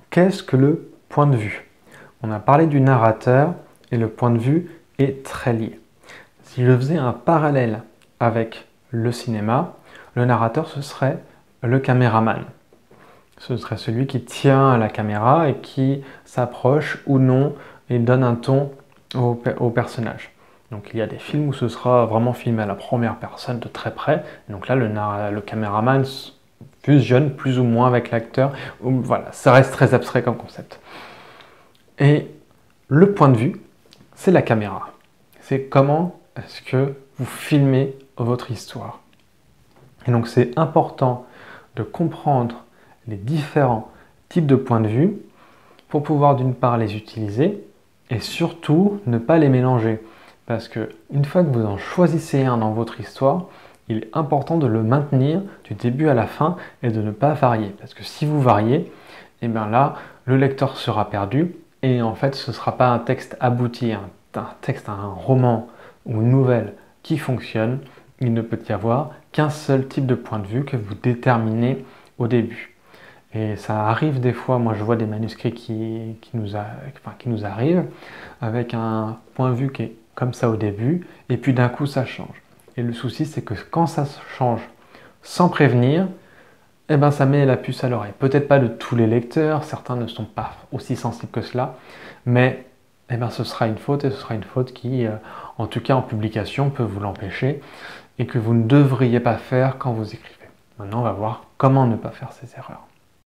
qu'est-ce que le point de vue? On a parlé du narrateur et le point de vue est très lié. Si je faisais un parallèle avec le cinéma, le narrateur ce serait le caméraman. Ce serait celui qui tient la caméra et qui s'approche ou non et donne un ton au personnage. Donc il y a des films où ce sera vraiment filmé à la première personne de très près. Donc là, le caméraman fusionne plus ou moins avec l'acteur. Voilà, ça reste très abstrait comme concept. Et le point de vue, c'est la caméra. C'est comment est-ce que vous filmez votre histoire. Et donc c'est important de comprendre les différents types de points de vue pour pouvoir d'une part les utiliser et surtout ne pas les mélanger. Parce que une fois que vous en choisissez un dans votre histoire, il est important de le maintenir du début à la fin et de ne pas varier. Parce que si vous variez, et bien là, le lecteur sera perdu et en fait ce ne sera pas un texte abouti, un texte, un roman ou une nouvelle qui fonctionne. Il ne peut y avoir qu'un seul type de point de vue que vous déterminez au début. Et ça arrive des fois, moi je vois des manuscrits qui nous arrivent avec un point de vue qui est comme ça au début, et puis d'un coup ça change. Et le souci c'est que quand ça change sans prévenir, eh ben, ça met la puce à l'oreille. Peut-être pas de tous les lecteurs, certains ne sont pas aussi sensibles que cela, mais eh ben, ce sera une faute, et ce sera une faute qui, en tout cas en publication, peut vous l'empêcher, et que vous ne devriez pas faire quand vous écrivez. Maintenant on va voir comment ne pas faire ces erreurs.